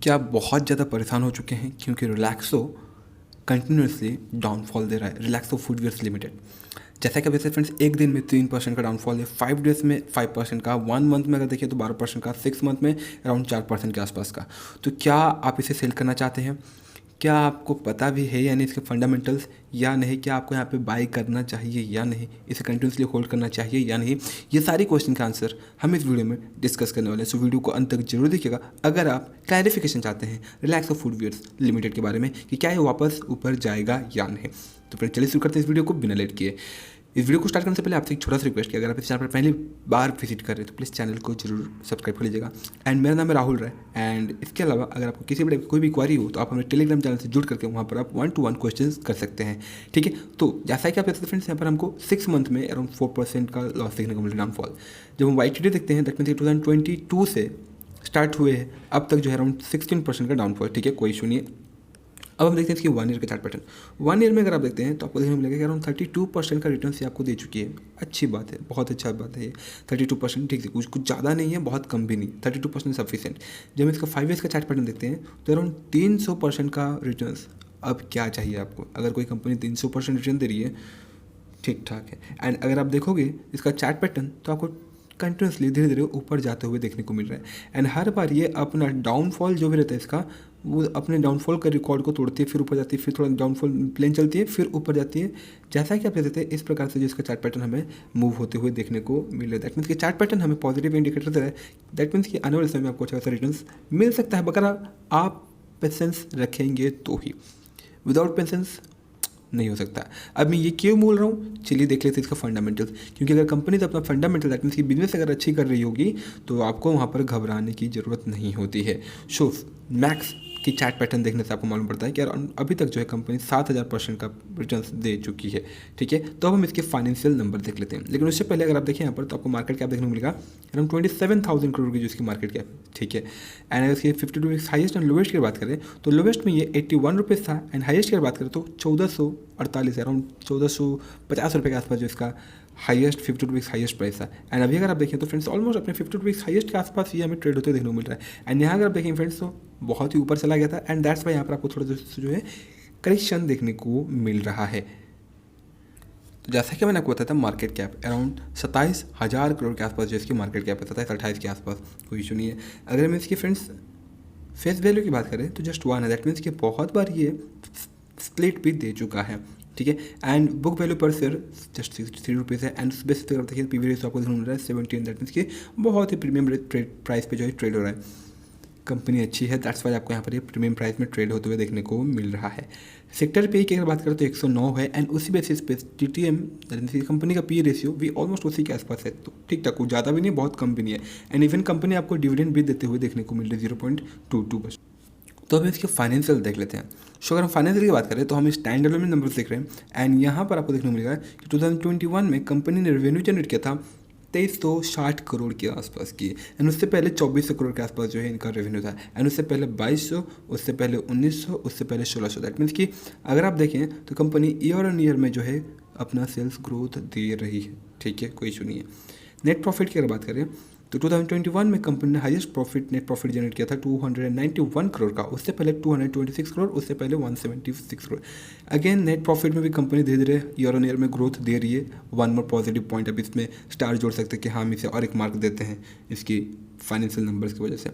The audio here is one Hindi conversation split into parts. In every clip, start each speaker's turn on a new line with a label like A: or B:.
A: क्या आप बहुत ज़्यादा परेशान हो चुके हैं क्योंकि रिलैक्सो कंटिन्यूसली डाउनफॉल दे रहा है। रिलैक्सो फुटवियर्स लिमिटेड, जैसा कि वैसे फ्रेंड्स, एक दिन में 3% का डाउनफॉल है, 5 डेज में 5% का, 1 मंथ में अगर देखिए तो 12% का, 6 मंथ में अराउंड 4% के आसपास का। तो क्या आप इसे सेल करना चाहते हैं? क्या आपको पता भी है या नहीं इसके फंडामेंटल्स या नहीं? क्या आपको यहाँ पे बाई करना चाहिए या नहीं? इसे कंटिन्यूसली होल्ड करना चाहिए या नहीं? ये सारी क्वेश्चन का आंसर हम इस वीडियो में डिस्कस करने वाले हैं। सो वीडियो को अंत तक जरूर देखिएगा अगर आप क्लैरिफिकेशन चाहते हैं रिलैक्सो फुटवियर्स लिमिटेड के बारे में कि क्या ये वापस ऊपर जाएगा या नहीं। तो फिर चलिए शुरू करते हैं इस वीडियो को बिना लेट किए। इस वीडियो को स्टार्ट करने से पहले आपसे एक छोटा सा रिक्वेस्ट है, अगर आप इस चैनल पर पहली बार विजिट कर रहे हैं तो प्लीज़ चैनल को जरूर सब्सक्राइब कर लीजिएगा। एंड मेरा नाम है राहुल राय। एंड इसके अलावा अगर आपको किसी भी कोई भी क्वारी हो तो आप हमारे टेलीग्राम चैनल से जुड़ करके वहाँ पर आप 1-to-1 क्वेश्चन कर सकते हैं। ठीक है, तो जैसा कि आप देख सकते हैं फ्रेंड्स, यहाँ पर हमको 6 मंथ में अराउंड 4% का लॉस देखने को मिला, डाउनफॉल। जब हम YTD देखते हैं दैट मीन्स 2022 से स्टार्ट हुए हैं अब तक जो है अराउंड 16% का डाउनफॉल। ठीक है, कोई इशू नहीं है। अब हम देखते हैं इसकी 1 ईयर का चार्ट पैटर्न। 1 ईयर में अगर आप देखते हैं तो आपको देखने को मिलेगा कि अराउंड 32% का रिटर्न से आपको दे चुकी है। अच्छी बात है, बहुत अच्छा बात है ये 32%। ठीक है, कुछ ज़्यादा नहीं है, बहुत कम भी नहीं, 32% सफिशिएंट। जब हम इसका 5 ईयर्स का चार्ट पैटर्न देखते हैं तो अराउंड 300% का रिटर्न। अब क्या चाहिए आपको? अगर कोई कंपनी 300% रिटर्न दे रही है, ठीक ठाक है। एंड अगर आप देखोगे इसका चार्ट पैटर्न तो आपको कंटिन्यूसली धीरे धीरे ऊपर जाते हुए देखने को मिल रहा है। एंड हर बार ये अपना डाउनफॉल जो भी रहता है इसका, वो अपने डाउनफॉल का रिकॉर्ड को तोड़ती है, फिर ऊपर जाती है, फिर थोड़ा डाउनफॉल प्लेन चलती है, फिर ऊपर जाती है। जैसा कि आप देख सकते हैं इस प्रकार से जो इसका चार्ट पैटर्न हमें मूव होते हुए देखने को मिल रहा है। दैट मीन्स कि चार्ट पैटर्न हमें पॉजिटिव इंडिकेटर दे रहा है। दैट मीन्स कि आने वाले समय में आपको अच्छा खासा रिटर्न मिल सकता है अगर आप पेशेंस रखेंगे तो ही। विदाउट पेशेंस नहीं हो सकता। अब मैं ये क्यों बोल रहा हूँ, चलिए देख लेते हैं इसका फंडामेंटल्स। क्योंकि अगर कंपनी तो अपना फंडामेंटल दैट मीन्स की बिजनेस अगर अच्छी कर रही होगी तो आपको वहाँ पर घबराने की ज़रूरत नहीं होती है। सो मैक्स की चार्ट पैटर्न देखने से आपको मालूम पड़ता है कि यार अभी तक जो है कंपनी 7000% का रिटर्न दे चुकी है। ठीक है, तो अब हम इसके फाइनेंशियल नंबर देख लेते हैं। लेकिन उससे पहले अगर आप देखें यहाँ पर तो आपको मार्केट कैप देखने को मिलेगा अराउंड 27,000 करोड़ की जो इसकी मार्केट कैप। ठीक है, एंड अगर इसकी 52 वीक्स हाइएस्ट एंड लोवेस्ट की बात करें तो लोवेस्ट में ये 81 रुपीज़ था एंड हाइएस्ट की बात करें तो 1448 अराउंड 1450 रुपये के आसपास जो इसका हाईएस्ट 52 वीक्स हाईएस्ट प्राइस था। एंड अभी अगर आप देखें तो फ्रेंड्स ऑलमोस्ट अपने 52 वीक्स हाईएस्ट के आसपास ये हमें ट्रेड होते देखने को मिल रहा है। एंड यहाँ अगर आप देखें फ्रेंड्स तो बहुत ही ऊपर चला गया था एंड दैट्स वाई यहाँ पर आपको थोड़ा जो है करेक्शन देखने को मिल रहा है। तो जैसा कि मैंने आपको बताया था मार्केट कैप अराउंड 27,000 करोड़ के आसपास जो इसकी मार्केट कैप है, 27-28 के आसपास, कोई इशू नहीं है। अगर हम इसकी फ्रेंड्स फेस वैल्यू की बात करें तो जस्ट 1 है। दैट मीन्स कि बहुत बार ये स्प्लिट भी दे चुका है। ठीक है, एंड बुक वैल्यू पर शेयर जस्ट 63 रुपीज़ है। एंड बेस पे अगर देखिए पीवी रेशियो आपको देखने मिल रहा है 17। दैट मीन्स कि बहुत ही प्रीमियम ट्रेड प्राइस पे जो है ट्रेड हो रहा है। कंपनी अच्छी है, दैट्स वाई आपको यहाँ पर ये प्रीमियम प्राइस में ट्रेड होते हुए देखने को मिल रहा है। सेक्टर पे की अगर बात करें तो 109 है एंड उसी बेसिस पे TTM कंपनी का पी रेशियो भी ऑलमोस्ट उसी के आसपास है। तो ठीक ठाक, कुछ ज़्यादा भी नहीं, बहुत कम भी नहीं है। एंड इवन कंपनी आपको डिविडेंड भी देते हुए देखने को मिल रही है 0.22%। तो अब इसके फाइनेंशियल देख लेते हैं। सो अगर हम फाइनेंशियल की बात करें तो हम स्टैंड अलोन में नंबर्स देख रहे हैं एंड यहाँ पर आपको देखने को मिलेगा कि 2021 में कंपनी ने रेवेन्यू जनरेट किया था 2360 करोड़ के आसपास की। एंड उससे पहले 2400 करोड़ के आसपास जो है इनका रेवेन्यू था। एंड उससे पहले 2200, उससे पहले 1900, उससे पहले 1600। दैट मीन्स कि अगर आप देखें तो कंपनी ईयर ऑन ईयर में जो है अपना सेल्स ग्रोथ दे रही है। ठीक है, कोई इशू नहीं है। नेट प्रॉफिट की अगर बात करें तो 2021 में कंपनी ने हाईएस्ट नेट प्रॉफिट जनरेट किया था 291 करोड़ का। उससे पहले 226 करोड़, उससे पहले 176 करोड़। अगेन नेट प्रॉफिट में भी कंपनी धीरे धीरे ईयर ऑन ईयर में ग्रोथ दे रही है। वन मोर पॉजिटिव पॉइंट अब इसमें स्टार जोड़ सकते हैं कि हाँ हम इसे और एक मार्क देते हैं इसकी फाइनेंशियल नंबर्स की वजह से।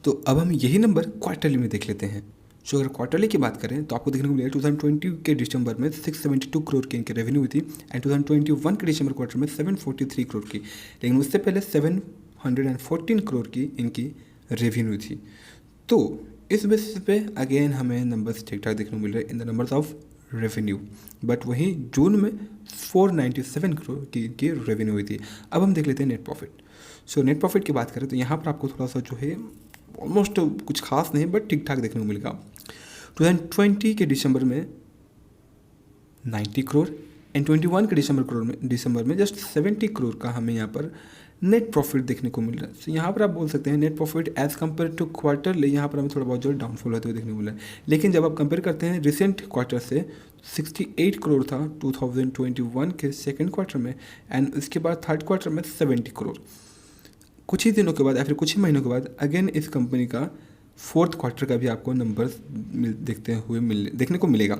A: तो अब हम यही नंबर क्वार्टरली में देख लेते हैं। सो अगर क्वार्टरली की बात करें तो आपको देखने को मिलेगा 2020 के दिसंबर में 672 करोड़ की इनकी रेवेन्यू हुई थी एंड 2021 के दिसंबर क्वार्टर में 743 करोड़ की। लेकिन उससे पहले 714 करोड़ की इनकी रेवेन्यू थी। तो इस बेसिस पे अगेन हमें नंबर्स ठीक ठाक देखने को मिल रहे हैं in the numbers of revenue. But वहीं जून में 497 करोड़ की इनकी रेवेन्यू हुई थी। अब हम देख लेते हैं net profit. So net profit की बात करें तो यहाँ पर आपको थोड़ा सा जो है ऑलमोस्ट कुछ खास नहीं बट ठीक ठाक देखने को मिलेगा। 2020 के दिसंबर में 90 करोड़ एंड 21 के दिसंबर में जस्ट 70 करोड़ का हमें यहाँ पर नेट प्रॉफिट देखने को मिल रहा है। तो यहाँ पर आप बोल सकते हैं net profit as compare to quarterly यहाँ पर हमें थोड़ा बहुत जो डाउनफॉल होते हुए देखने को मिल रहा है। लेकिन जब आप कंपेयर करते हैं रिसेंट क्वार्टर से 68 करोड़ था 2021 के सेकेंड क्वार्टर में एंड उसके बाद थर्ड क्वार्टर में 70 करोड़। कुछ ही दिनों के बाद या फिर कुछ ही महीनों के बाद अगेन इस कंपनी का फोर्थ क्वार्टर का भी आपको नंबर्स देखने को मिलेगा।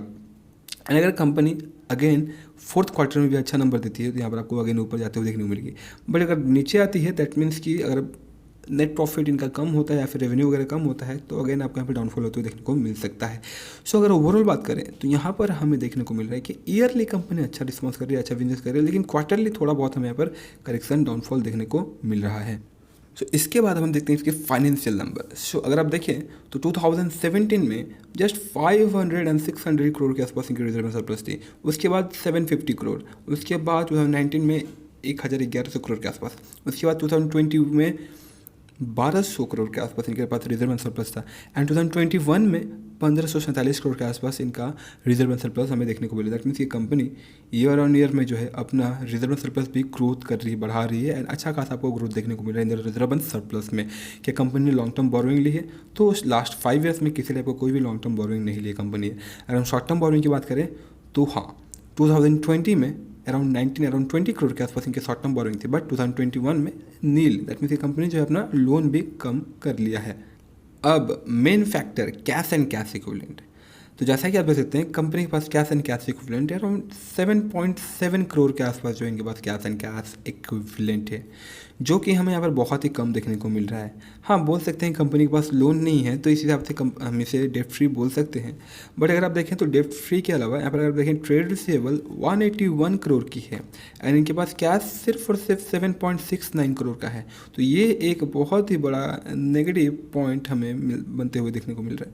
A: एंड अगर कंपनी अगेन फोर्थ क्वार्टर में भी अच्छा नंबर देती है तो यहाँ पर आपको अगेन ऊपर जाते हुए देखने को मिलेगी। बट अगर नीचे आती है दैट मीन्स कि अगर नेट प्रॉफिट इनका कम होता है या फिर रेवेन्यू वगैरह कम होता है तो अगेन आपको यहाँ पे डाउनफॉल होते हुए देखने को मिल सकता है। सो अगर ओवरऑल बात करें तो यहाँ पर हमें देखने को मिल रहा है कि ईयरली कंपनी अच्छा रिस्पॉन्स कर रही है, अच्छा बिजनेस कर रही है, लेकिन क्वार्टरली थोड़ा बहुत हमें यहाँ पर करेक्शन डाउनफॉल देखने को मिल रहा है। सो इसके बाद हम देखते हैं इसके फाइनेंशियल नंबर। सो अगर आप देखें तो 2017 में जस्ट 500 एंड 600 करोड़ के आसपास इनकी रिजर्व सरप्लस थी, उसके बाद 750 करोड़, उसके बाद 2019 में 1100 करोड़ के आसपास, उसके बाद 2020 में 1200 करोड़ के आसपास इनके पास रिजर्व एंड सरप्लस था, एंड 2021 में 1547 करोड़ के आसपास इनका रिजर्व एंड सरप्लस हमें देखने को मिला। दैट मीन्स ये कंपनी ईयर ऑन ईयर में जो है अपना रिजर्व एंड सरप्लस भी ग्रोथ कर रही है, बढ़ा रही है, एंड अच्छा खासा आपको ग्रोथ देखने को मिल रहा है इन रिजर्व एंड सरप्लस में। क्या कंपनी ने लॉन्ग टर्म बोरोइंग ली है तो लास्ट 5 ईयर्स में किसी टाइप को कोई भी लॉन्ग टर्म बोरोइंग नहीं ली है कंपनी है। अगर हम शॉर्ट टर्म बोरोइंग की बात करें तो हाँ 2020 में अराउंड 20 करोड़ के आसपास इनके शॉर्ट टर्म बोरोइंग थी, बट 2021 में नील। दैट मीन्स ये कंपनी जो है अपना लोन भी कम कर लिया है। अब main factor cash and cash equivalent. तो जैसा कि आप देख सकते हैं कंपनी के पास कैश एंड कैश इक्विवेलेंट है अराउंड 7.7 करोड़ के आसपास जो इनके पास कैश एंड कैश इक्विवेलेंट है, जो कि हमें यहाँ पर बहुत ही कम देखने को मिल रहा है। हाँ बोल सकते हैं कंपनी के पास लोन नहीं है तो इस हिसाब से हम इसे डेट फ्री बोल सकते हैं। बट अगर आप देखें तो डेट फ्री के अलावा यहाँ पर अगर देखें ट्रेड रिसीवेबल 181 करोड़ की है एंड इनके पास कैश सिर्फ और सिर्फ 7.69 करोड़ का है। तो ये एक बहुत ही बड़ा नेगेटिव पॉइंट हमें बनते हुए देखने को मिल रहा है।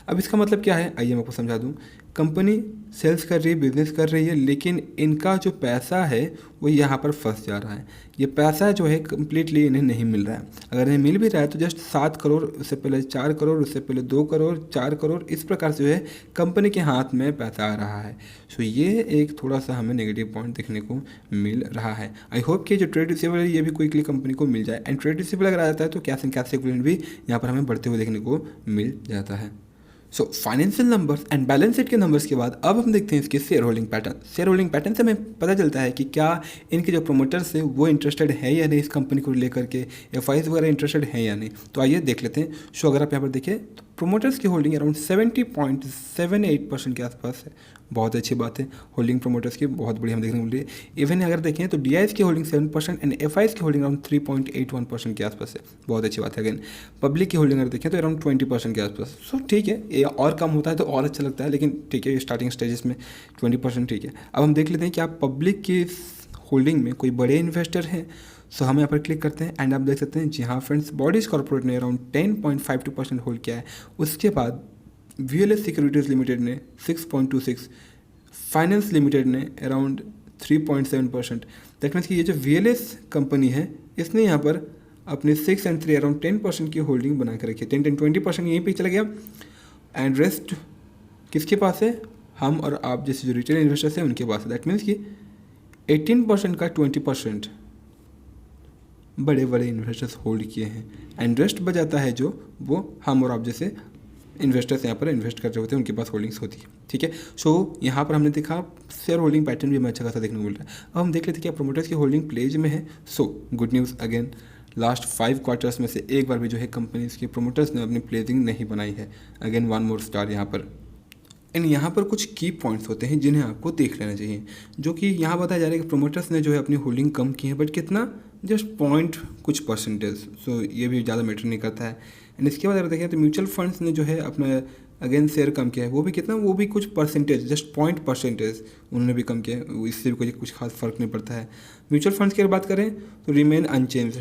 A: अब इसका मतलब क्या है आइए मैं आपको समझा दूँ। कंपनी सेल्स कर रही है, बिजनेस कर रही है, लेकिन इनका जो पैसा है वो यहाँ पर फंस जा रहा है। ये पैसा जो है कम्प्लीटली इन्हें नहीं मिल रहा है। अगर इन्हें मिल भी रहा है तो जस्ट 7 करोड़, उससे पहले 4 करोड़, उससे पहले 2 करोड़, 4 करोड़, इस प्रकार से जो है कंपनी के हाथ में पैसा आ रहा है। सो ये एक थोड़ा सा हमें नेगेटिव पॉइंट देखने को मिल रहा है। आई होप कि जो ट्रेड रिसीवेबल है ये भी क्विकली कंपनी को मिल जाए, एंड ट्रेड रिसीवेबल अगर आ जाता है तो कैश एंड कैश इक्विवेलेंट भी यहाँ पर हमें बढ़ते हुए देखने को मिल जाता है। So financial numbers and balance sheet के नंबर्स के बाद अब हम देखते हैं इसके share holding pattern. Share holding pattern से हमें पता चलता है कि क्या इनके जो प्रोमोटर्स हैं वो इंटरेस्टेड है या नहीं इस कंपनी को लेकर के, एफआईज वगैरह इंटरेस्टेड है या नहीं। तो आइए देख लेते हैं। सो अगर आप यहाँ पर देखें तो प्रोमोटर्स की होल्डिंग अराउंड 70.78% के आसपास है। बहुत अच्छी बात है, होल्डिंग प्रोमोटर्स की बहुत बड़ी हम देखने को मिल रही है। इवन अगर देखें तो डीआईएस की होल्डिंग 7% एंड एफआईज की होल्डिंग अराउंड 3.81% के आसपास है। बहुत अच्छी बात है। अगेन पब्लिक की होल्डिंग अगर देखें तो अराउंड 20% के आसपास। सो ठीक है, ये और कम होता है तो और अच्छा लगता है, लेकिन ठीक है स्टार्टिंग स्टेजेस में 20% ठीक है। अब हम देख लेते हैं कि आप पब्लिक की होल्डिंग में कोई बड़े इन्वेस्टर हैं। सो हम यहाँ पर क्लिक करते हैं एंड आप देख सकते हैं जी हाँ फ्रेंड्स, बॉडीज कॉर्पोरेट ने अराउंड 10.52% होल्ड किया है। उसके बाद वीएलएस सिक्योरिटीज़ लिमिटेड ने 6.26, फाइनेंस लिमिटेड ने अराउंड 3.7%। दैट मीन्स कि ये जो वीएलएस कंपनी है इसने यहाँ पर अपने 6 एंड 3 अराउंड 10% की होल्डिंग बना कर रखी है। 10-20% यहीं पे चला गया एंड रेस्ट किसके पास है, हम और आप जैसे जो रिटेल इन्वेस्टर्स हैं उनके पास है। दैट मीन्स कि 18% का 20% बड़े बड़े इन्वेस्टर्स होल्ड किए हैं एंड रेस्ट बचाता है जो वो हम और आप जैसे इन्वेस्टर्स यहाँ पर इन्वेस्ट कर रहे होते हैं उनके पास होल्डिंग्स होती है। ठीक है, सो यहाँ पर हमने देखा शेयर होल्डिंग पैटर्न भी हमें अच्छा खासा देखने को मिल रहा है। अब हम देख लेते हैं कि प्रोमोटर्स की होल्डिंग प्लेज में है। So good news again, last 5 quarters में से एक बार भी जो है कंपनीज के प्रोमोटर्स ने अपनी प्लेजिंग नहीं बनाई है। अगेन 1 मोर स्टार यहाँ पर। एंड यहाँ पर कुछ की पॉइंट्स होते हैं जिन्हें आपको देख लेना चाहिए, जो कि यहाँ बताया जा रहा है कि प्रोमोटर्स ने जो है अपनी होल्डिंग कम की है, बट कितना, जस्ट कुछ परसेंटेज। सो ये भी ज़्यादा मैटर नहीं करता है। एंड इसके बाद अगर देखें तो म्यूचुअल फंड्स ने जो है अपना अगेन शेयर कम किया है, वो भी कितना, वो भी कुछ परसेंटेज, जस्ट परसेंटेज उन्होंने भी कम किया है। इससे भी कोई कुछ खास फर्क नहीं पड़ता है। म्यूचुअल फंड्स की अगर बात करें तो remain unchange,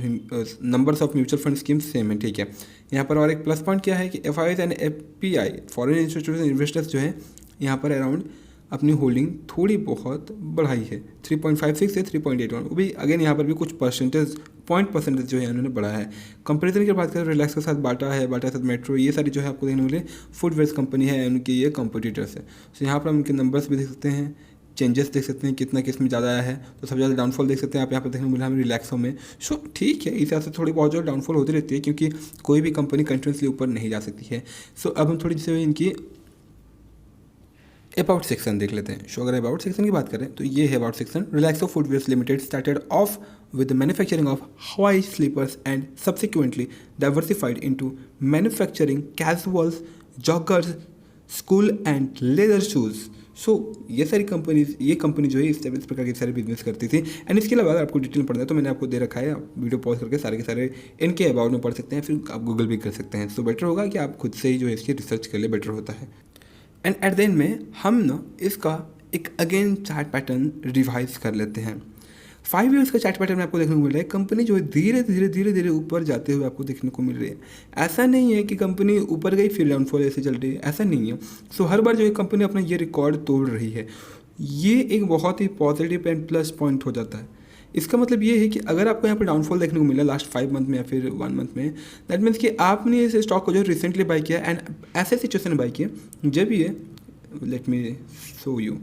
A: numbers of mutual fund scheme same है। ठीक है, यहाँ पर और एक प्लस पॉइंट क्या है कि FIIs and FPI foreign institution investors जो है यहाँ पर अराउंड अपनी होल्डिंग थोड़ी बहुत बढ़ाई है, 3.56 से 3.81। वो भी अगेन यहाँ पर भी कुछ परसेंटेज जो है उन्होंने बढ़ाया है। कंपेरिजन की बात करें रिलैक्स के साथ बाटा है, बाटा के साथ मेट्रो, ये सारी जो है आपको देखने मिले फुटवेयर्स कंपनी है, उनके ये कॉम्पिटिटर्स है। सो यहाँ पर हम उनके नंबर्स भी देख सकते हैं, चेंजेस देख सकते हैं कितना किस में ज़्यादा आया है। तो सबसे ज़्यादा डाउनफॉल देख सकते हैं आप यहाँ पर देखने को मिला हमें रिलैक्सो में। सो ठीक है, इस हिसाब से थोड़ी बहुत जो डाउनफॉल होती रहती है क्योंकि कोई भी कंपनी कंटिन्यूसली ऊपर नहीं जा सकती है। सो अब हम थोड़ी सी इनकी अबाउट सेक्शन देख लेते हैं। सो अगर अबाउट सेक्शन की बात करें तो ये है about section. Relaxo footwears limited started off with the manufacturing of Hawaii slippers and subsequently diversified into manufacturing casuals, joggers, school and leather shoes. सो ये सारी कंपनीज, ये कंपनी जो है इस प्रकार के सारे बिजनेस करती थी। एंड इसके अलावा अगर आपको डिटेल में पढ़ना है तो मैंने आपको दे रखा है, आप वीडियो पॉज करके सारे के सारे इनके अबाउट में पढ़ सकते हैं, फिर आप गूगल भी कर सकते हैं। सो बेटर होगा कि आप खुद से ही जो है इसकी रिसर्च कर ले, बेटर होता है। एंड एट द एंड में हम ना इसका एक अगेन चार्ट पैटर्न रिवाइज कर लेते हैं। 5 ईयर्स का चार्ट पैटर्न आपको देखने को मिल रहा है। कंपनी जो है धीरे धीरे ऊपर जाते हुए आपको देखने को मिल रही है। ऐसा नहीं है कि कंपनी ऊपर गई फिर डाउनफॉल ऐसे चल रही है, ऐसा नहीं है। सो हर बार जो है कंपनी अपना ये रिकॉर्ड तोड़ रही है। ये एक बहुत ही पॉजिटिव एंड प्लस पॉइंट हो जाता है। इसका मतलब ये है कि अगर आपको यहाँ पर डाउनफॉल देखने को मिला लास्ट 5 मंथ में या फिर 1 मंथ में, दैट मीन्स कि आपने इस स्टॉक को जो रिसेंटली बाई किया एंड ऐसे सिचुएशन में बाई किया जब ये, लेट मी शो यू,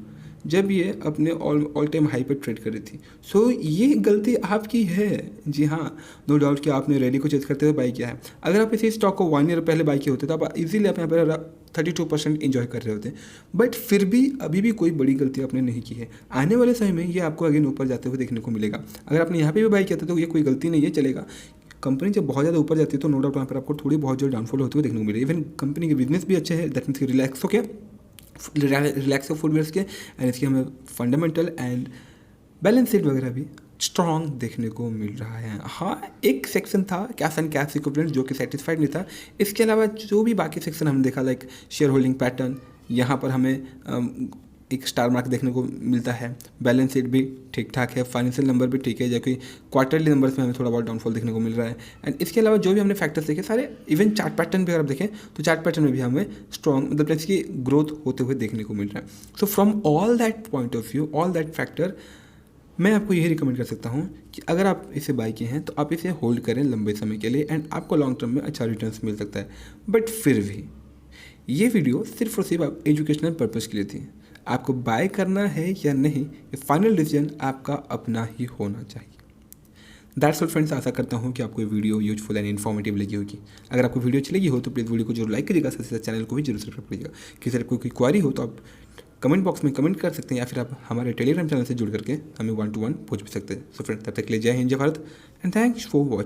A: जब ये अपने ऑल टाइम हाई पर ट्रेड कर रही थी। सो ये गलती आपकी है। जी हाँ, नो डाउट कि आपने रैली को चेज करते हुए बाई किया है। अगर आप इसी स्टॉक को 1 ईयर पहले बाई किए होते तो आप इजीली आप यहाँ पर 32% इंजॉय कर रहे होते। बट फिर भी अभी भी कोई बड़ी गलती आपने नहीं की है। आने वाले समय में ये आपको अगेन ऊपर जाते हुए देखने को मिलेगा। अगर आपने यहाँ पर भी बाई किया था तो ये कोई गलती नहीं है, चलेगा। कंपनी जब बहुत ज़्यादा ऊपर जाती है तो नो डाउट वहाँ पर आपको थोड़ी बहुत जो डाउनफॉल होते हुए देखने को मिलेगी। इवन कंपनी के बिजनेस भी अच्छे हैं, दैट मीन्स कि रिलैक्सो के रिलैक्सो फुटवेयर्स के एंड इसके हमें फंडामेंटल एंड बैलेंस शीट वगैरह भी स्ट्रॉन्ग देखने को मिल रहा है। हाँ, एक सेक्शन था कैश एंड कैश इक्विवेलेंट जो कि सेटिस्फाइड नहीं था। इसके अलावा जो भी बाकी सेक्शन हमने देखा, लाइक शेयर होल्डिंग पैटर्न, यहाँ पर हमें एक स्टार मार्क देखने को मिलता है। बैलेंस शीट भी ठीक ठाक है, फाइनेंशियल नंबर भी ठीक है, जबकि क्वार्टरली नंबर्स में हमें थोड़ा बहुत डाउनफॉल देखने को मिल रहा है। एंड इसके अलावा जो भी हमने फैक्टर्स देखे सारे, इवन चार्ट पैटर्न भी अगर आप देखें तो चार्ट पैटर्न में भी हमें स्ट्रॉन्ग मतलब इसकी ग्रोथ होते हुए देखने को मिल रहा है। So from all that point of view, all that factor, मैं आपको यही रिकमेंड कर सकता हूँ कि अगर आप इसे बाई किए हैं तो आप इसे होल्ड करें लंबे समय के लिए एंड आपको लॉन्ग टर्म में अच्छा रिटर्न्स मिल सकता है। बट फिर भी ये वीडियो सिर्फ और सिर्फ एजुकेशनल पर्पज़ के लिए थी। आपको बाय करना है या नहीं, ये फाइनल डिसीजन आपका अपना ही होना चाहिए। दैट्स ऑल फ्रेंड्स, आशा करता हूँ कि आपको ये वीडियो यूजफुल एंड इन्फॉर्मेटिव लगी होगी। अगर आपको वीडियो अच्छी लगी हो तो प्लीज़ वीडियो को जरूर लाइक करिएगा, साथ ही साथ चैनल को भी जरूर सब्सक्राइब करिएगा। किसी तरह कोई क्वारी हो तो आप कमेंट बॉक्स में कमेंट कर सकते हैं या फिर आप हमारे टेलीग्राम चैनल से जुड़ करके हमें 1-to-1 पूछ भी सकते हैं। सो फ्रेंड्स, तब तक के लिए जय हिंद, जय Bharat and thanks for watching.